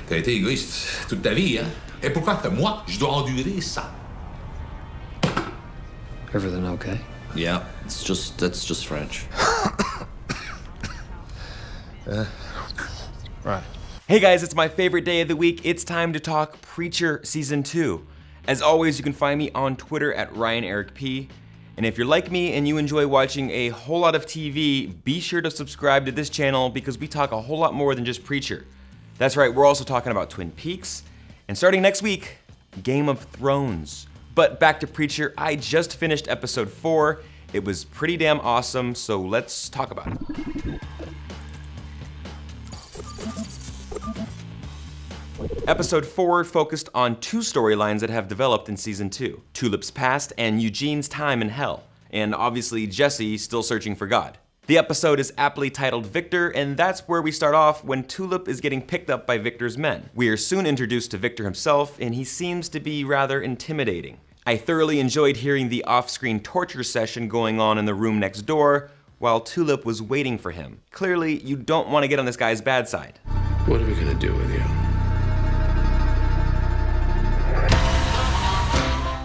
T'as été égoïste toute ta vie, hein? Et pourquoi que moi, je dois endurer ça? Everything okay? Yeah, that's just French. Right. Hey guys, it's my favorite day of the week. It's time to talk Preacher Season 2. As always, you can find me on Twitter at RyanEricP. And if you're like me and you enjoy watching a whole lot of TV, be sure to subscribe to this channel because we talk a whole lot more than just Preacher. That's right, we're also talking about Twin Peaks, and starting next week, Game of Thrones. But back to Preacher, I just finished episode 4. It was pretty damn awesome, so let's talk about it. Episode 4 focused on two storylines that have developed in season 2, Tulip's past and Eugene's time in hell, and obviously Jesse still searching for God. The episode is aptly titled Viktor, and that's where we start off when Tulip is getting picked up by Viktor's men. We are soon introduced to Viktor himself, and he seems to be rather intimidating. I thoroughly enjoyed hearing the off-screen torture session going on in the room next door, while Tulip was waiting for him. Clearly, you don't want to get on this guy's bad side. What are we gonna do with you?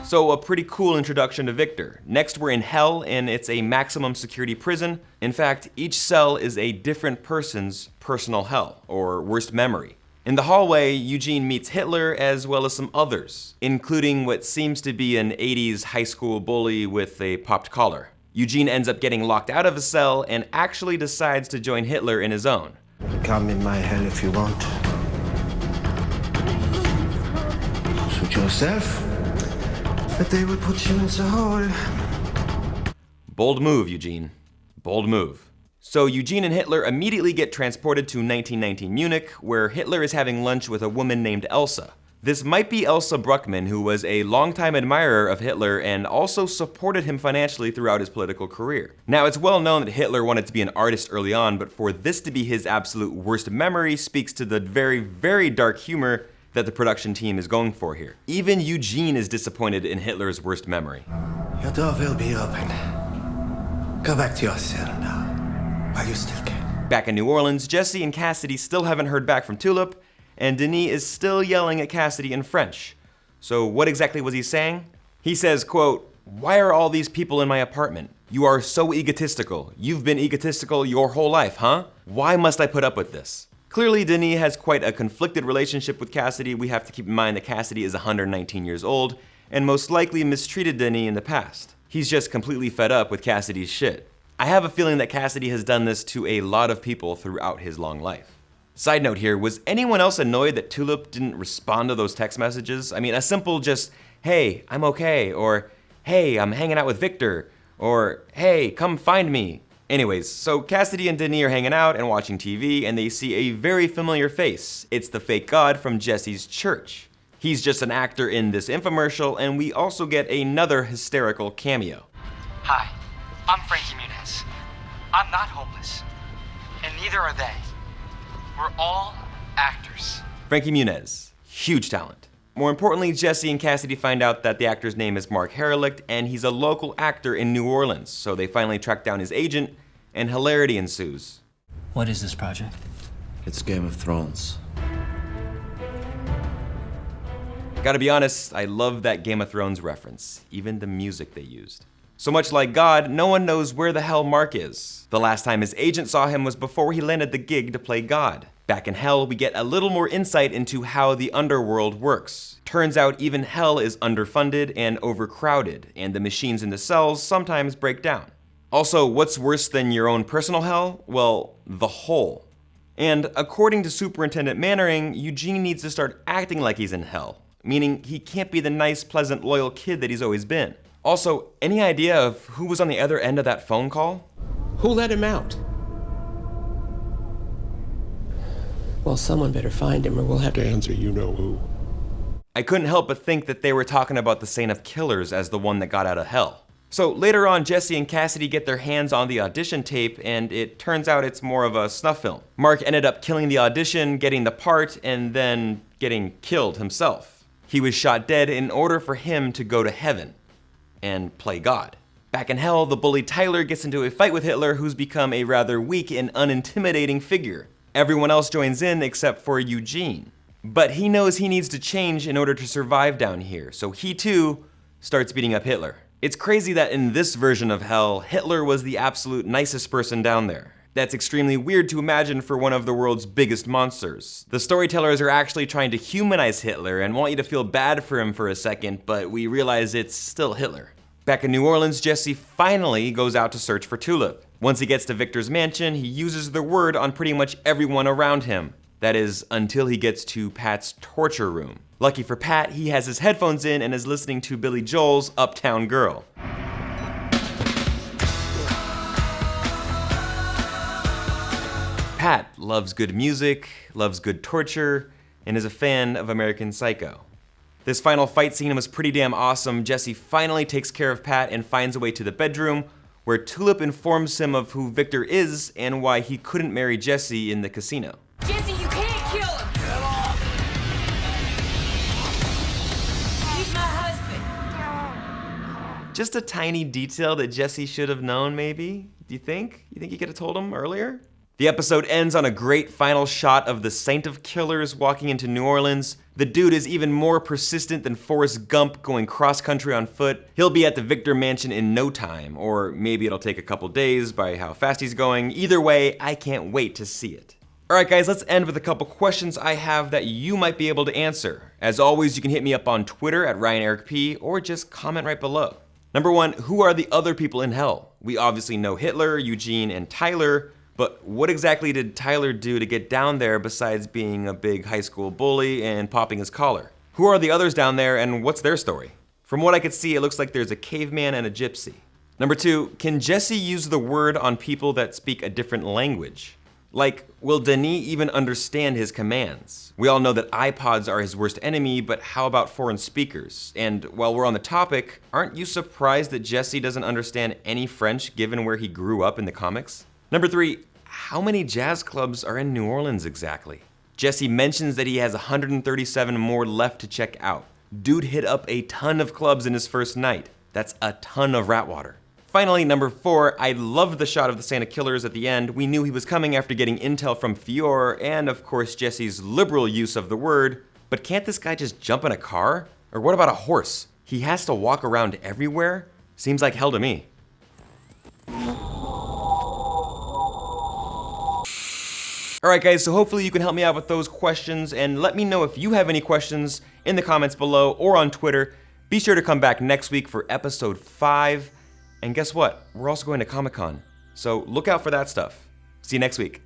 So a pretty cool introduction to Viktor. Next we're in hell, and it's a maximum security prison. In fact, each cell is a different person's personal hell, or worst memory. In the hallway, Eugene meets Hitler as well as some others, including what seems to be an 80s high school bully with a popped collar. Eugene ends up getting locked out of a cell and actually decides to join Hitler in his own. Come in my hell if you want. Suit yourself, but they will put you in the hole. Bold move, Eugene. Bold move. So Eugene and Hitler immediately get transported to 1919 Munich, where Hitler is having lunch with a woman named Elsa. This might be Elsa Bruckmann, who was a longtime admirer of Hitler and also supported him financially throughout his political career. Now, it's well known that Hitler wanted to be an artist early on, but for this to be his absolute worst memory speaks to the very, very dark humor that the production team is going for here. Even Eugene is disappointed in Hitler's worst memory. Your door will be open. Go back to your cell now, while you still can. Back in New Orleans, Jesse and Cassidy still haven't heard back from Tulip, and Denis is still yelling at Cassidy in French. So what exactly was he saying? He says, quote, "Why are all these people in my apartment? You are so egotistical. You've been egotistical your whole life, huh? Why must I put up with this?" Clearly, Denis has quite a conflicted relationship with Cassidy. We have to keep in mind that Cassidy is 119 years old and most likely mistreated Denis in the past. He's just completely fed up with Cassidy's shit. I have a feeling that Cassidy has done this to a lot of people throughout his long life. Side note here, was anyone else annoyed that Tulip didn't respond to those text messages? I mean, a simple just, "Hey, I'm okay," or "Hey, I'm hanging out with Viktor," or "Hey, come find me." Anyways, so Cassidy and Denis are hanging out and watching TV, and they see a very familiar face. It's the fake god from Jesse's church. He's just an actor in this infomercial, and we also get another hysterical cameo. Hi, I'm Frankie Muniz. I'm not homeless, and neither are they. We're all actors. Frankie Muniz, huge talent. More importantly, Jesse and Cassidy find out that the actor's name is Mark Herlicht, and he's a local actor in New Orleans, so they finally track down his agent, and hilarity ensues. What is this project? It's Game of Thrones. Gotta be honest, I love that Game of Thrones reference, even the music they used. So much like God, no one knows where the hell Mark is. The last time his agent saw him was before he landed the gig to play God. Back in hell, we get a little more insight into how the underworld works. Turns out even hell is underfunded and overcrowded, and the machines in the cells sometimes break down. Also, what's worse than your own personal hell? Well, the hole. And according to Superintendent Mannering, Eugene needs to start acting like he's in hell, meaning he can't be the nice, pleasant, loyal kid that he's always been. Also, any idea of who was on the other end of that phone call? Who let him out? Well, someone better find him or we'll have to answer you know who. I couldn't help but think that they were talking about the Saint of Killers as the one that got out of hell. So later on, Jesse and Cassidy get their hands on the audition tape, and it turns out it's more of a snuff film. Mark ended up killing the audition, getting the part, and then getting killed himself. He was shot dead in order for him to go to heaven and play God. Back in hell, the bully Tyler gets into a fight with Hitler, who's become a rather weak and unintimidating figure. Everyone else joins in except for Eugene. But he knows he needs to change in order to survive down here, so he too starts beating up Hitler. It's crazy that in this version of hell, Hitler was the absolute nicest person down there. That's extremely weird to imagine for one of the world's biggest monsters. The storytellers are actually trying to humanize Hitler and want you to feel bad for him for a second, but we realize it's still Hitler. Back in New Orleans, Jesse finally goes out to search for Tulip. Once he gets to Viktor's mansion, he uses the word on pretty much everyone around him. That is, until he gets to Pat's torture room. Lucky for Pat, he has his headphones in and is listening to Billy Joel's Uptown Girl. Pat loves good music, loves good torture, and is a fan of American Psycho. This final fight scene was pretty damn awesome. Jesse finally takes care of Pat and finds a way to the bedroom, where Tulip informs him of who Viktor is and why he couldn't marry Jesse in the casino. Jesse, you can't kill him! Get off! He's my husband. Just a tiny detail that Jesse should have known, maybe? Do you think? You think he could have told him earlier? The episode ends on a great final shot of the Saint of Killers walking into New Orleans. The dude is even more persistent than Forrest Gump going cross-country on foot. He'll be at the Viktor mansion in no time, or maybe it'll take a couple days by how fast he's going. Either way, I can't wait to see it. Alright guys, let's end with a couple questions I have that you might be able to answer. As always, you can hit me up on Twitter at RyanEricP, or just comment right below. Number 1, who are the other people in hell? We obviously know Hitler, Eugene, and Tyler, but what exactly did Tyler do to get down there besides being a big high school bully and popping his collar? Who are the others down there and what's their story? From what I could see, it looks like there's a caveman and a gypsy. Number 2, can Jesse use the word on people that speak a different language? Like, will Denis even understand his commands? We all know that iPods are his worst enemy, but how about foreign speakers? And while we're on the topic, aren't you surprised that Jesse doesn't understand any French given where he grew up in the comics? Number 3, how many jazz clubs are in New Orleans exactly? Jesse mentions that he has 137 more left to check out. Dude hit up a ton of clubs in his first night. That's a ton of rat water. Finally, number 4, I loved the shot of the Santa Killers at the end. We knew he was coming after getting intel from Fior, and of course Jesse's liberal use of the word. But can't this guy just jump in a car? Or what about a horse? He has to walk around everywhere? Seems like hell to me. Alright guys, so hopefully you can help me out with those questions, and let me know if you have any questions in the comments below or on Twitter. Be sure to come back next week for episode 5. And guess what? We're also going to Comic-Con, so look out for that stuff. See you next week.